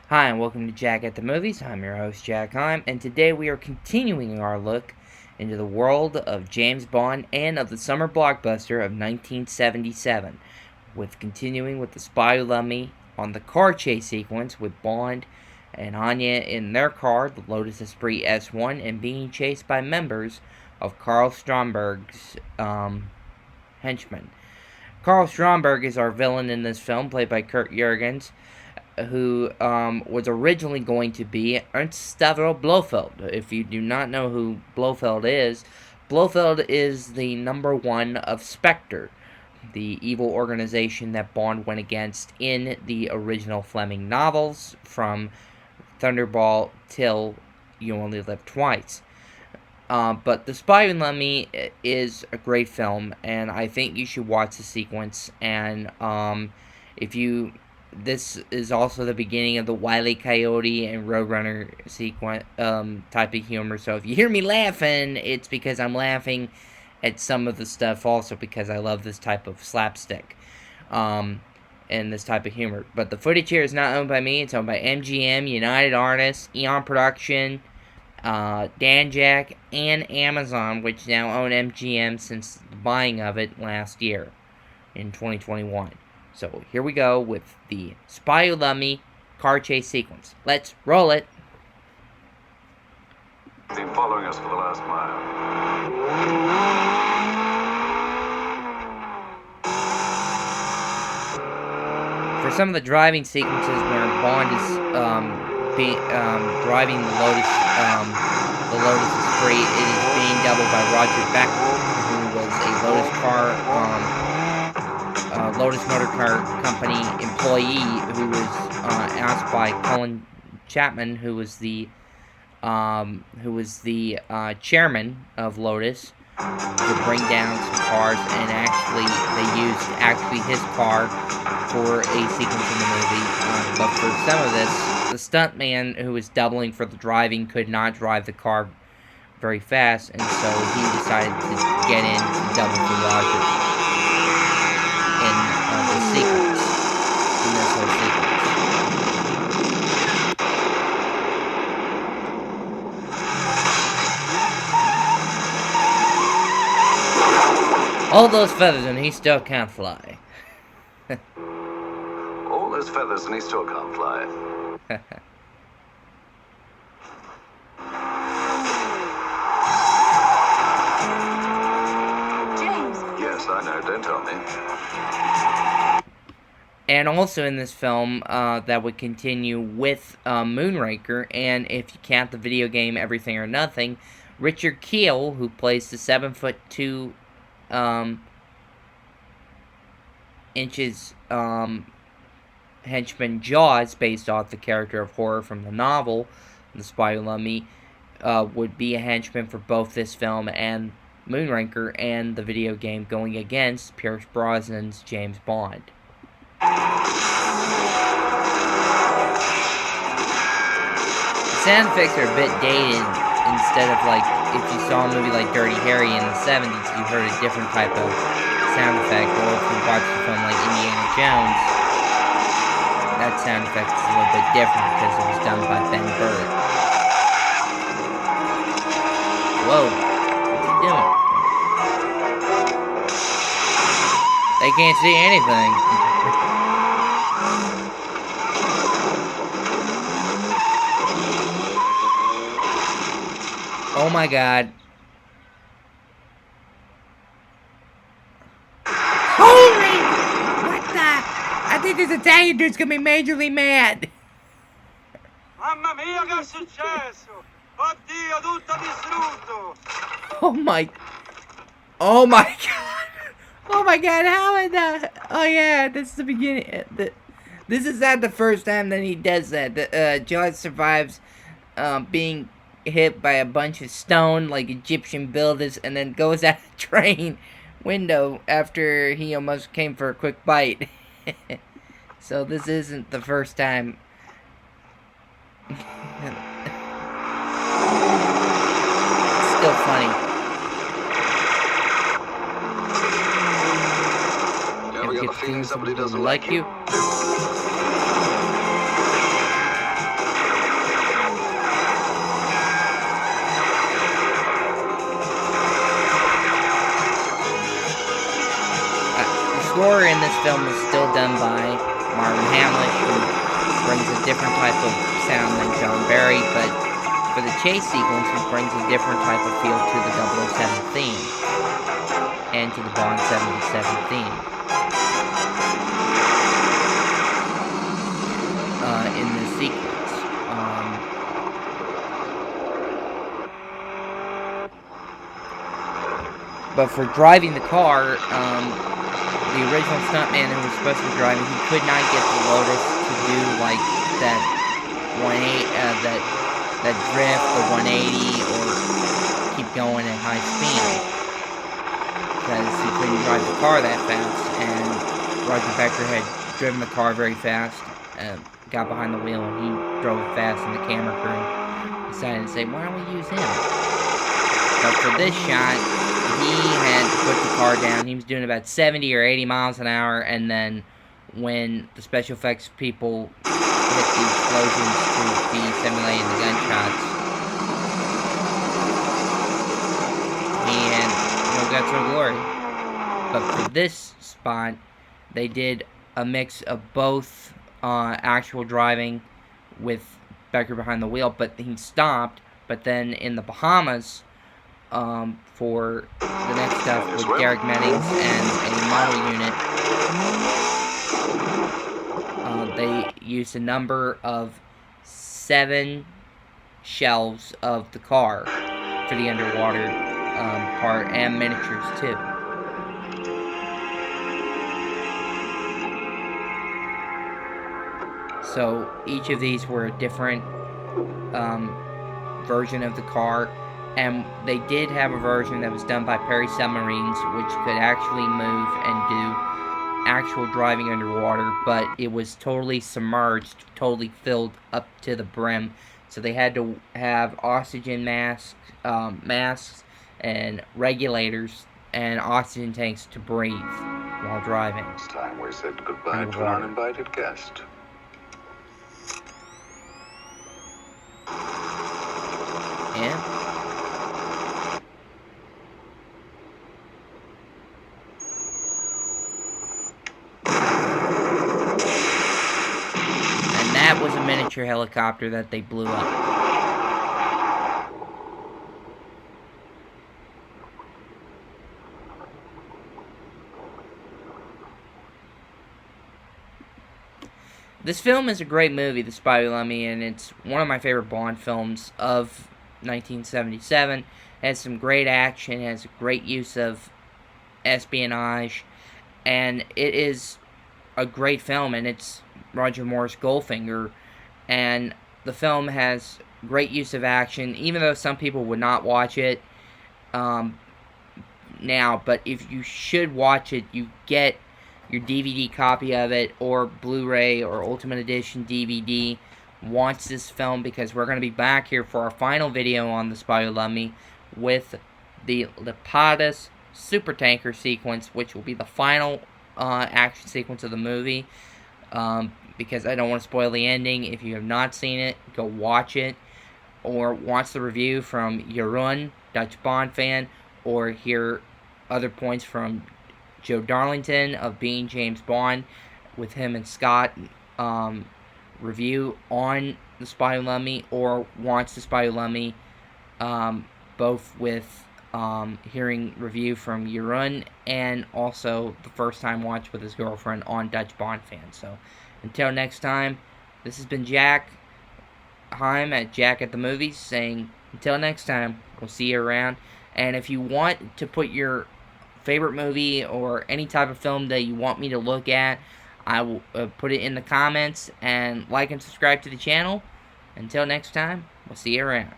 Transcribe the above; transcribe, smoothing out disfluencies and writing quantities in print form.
Hi, and welcome to Jack at the Movies. I'm your host, Jack Heim, and today we are continuing our look into the world of James Bond and of the summer blockbuster of 1977, continuing with The Spy Who Loved Me on the car chase sequence with Bond and Anya in their car, the Lotus Esprit S1, and being chased by members of Karl Stromberg's henchmen. Karl Stromberg is our villain in this film, played by Kurt Jurgens, who was originally going to be Ernst Stavro Blofeld. If you do not know who Blofeld is the number one of Spectre, the evil organization that Bond went against in the original Fleming novels, from Thunderball till You Only Live Twice. But The Spy Who Loved Me is a great film, and I think you should watch the sequence. And if you this is also the beginning of the Wile E. Coyote and Roadrunner sequence type of humor. So if you hear me laughing, it's because I'm laughing at some of the stuff, also because I love this type of slapstick and this type of humor. But the footage here is not owned by me. It's owned by MGM, United Artists, Eon Production, Danjaq, and Amazon, which now own MGM since the buying of it last year in 2021. So here we go with the Spy Who Loved Me car chase sequence. Let's roll it. Been following us for the last mile. For some of the driving sequences where Bond is driving the Lotus Esprit, it is being doubled by Roger Beckler, who was a Lotus Motor Car Company employee who was asked by Colin Chapman, who was the chairman of Lotus, to bring down some cars, and they used his car for a sequence in the movie. But for some of this, the stuntman who was doubling for the driving could not drive the car very fast, and so he decided to get in to double for Roger in the sequence, in this whole sequence. All those feathers and he still can't fly. All those feathers and he still can't fly. James. Yes, I know. Don't tell me. And also in this film, that would continue with Moonraker, and if you count the video game Everything or Nothing, Richard Kiel, who plays the 7'2" inches henchman Jaws, based off the character of horror from the novel, The Spy Who Loved Me, would be a henchman for both this film and Moonraker and the video game, going against Pierce Brosnan's James Bond. The sound effects are a bit dated. Instead of, like, if you saw a movie like Dirty Harry in the 70s, you heard a different type of sound effect, or if you watched a film like Indiana Jones, that sound effect is a little bit different because it was done by Ben Burtt. Whoa, what's he doing? They can't see anything. Oh my god. Holy! What the? I think this Italian dude's gonna be majorly mad. Mamma mia, che è successo? Oddio, tutto distrutto! Oh my. Oh my god. Oh my god, how in the. Oh yeah, this is the beginning. This is not the first time that he does that. Jaws survives being hit by a bunch of stone, like Egyptian builders, and then goes out a train window after he almost came for a quick bite. So this isn't the first time. It's still funny. You ever got the feeling somebody doesn't like you? score in this film was still done by Marvin Hamlish, who brings a different type of sound than John Barry, but for the chase sequence, it brings a different type of feel to the 007 theme and to the Bond 77 theme. In this sequence. But for driving the car, the original stuntman who was supposed to be driving, he could not get the Lotus to do like that 180, that drift, the 180, or keep going at high speed, because he couldn't drive the car that fast. And Roger Becker had driven the car very fast, got behind the wheel, and he drove it fast, and the camera crew decided to say, why don't we use him? But for this shot, he had to put the car down. He was doing about 70 or 80 miles an hour, and then when the special effects people hit the explosions to be simulating the gunshots, he had no guts or glory. But for this spot, they did a mix of both actual driving with Becker behind the wheel, but he stopped. But then in the Bahamas, for the next stuff with Derek Meddings and a model unit, they used a number of 7 shelves of the car for the underwater part, and miniatures too. So each of these were a different version of the car. And they did have a version that was done by Perry Submarines, which could actually move and do actual driving underwater, but it was totally submerged, totally filled up to the brim. So they had to have oxygen masks and regulators and oxygen tanks to breathe while driving. It's time we said goodbye to an uninvited guest. Yeah. That was a miniature helicopter that they blew up. This film is a great movie, The Spy Who Loved Me, and it's one of my favorite Bond films of 1977. It has some great action, it has a great use of espionage, and it is a great film, and it's Roger Moore's Goldfinger, and the film has great use of action, even though some people would not watch it now. But if you should watch it, you get your DVD copy of it, or Blu-ray, or Ultimate Edition DVD. Watch this film, because we're going to be back here for our final video on The Spy Who Loved Me with the Lapidus supertanker sequence, which will be the final action sequence of the movie. Because I don't want to spoil the ending. If you have not seen it, go watch it, or watch the review from Jeroen, Dutch Bond fan, or hear other points from Joe Darlington of Being James Bond with him and Scott review on The Spy Who Loved Me, or watch The Spy Who Loved Me both with hearing review from Jeroen, and also the first time watch with his girlfriend on Dutch Bond fan. So until next time, this has been Jack Heim at Jack at the Movies saying, until next time, we'll see you around. And if you want to put your favorite movie or any type of film that you want me to look at, I will put it in the comments, and like and subscribe to the channel. Until next time, we'll see you around.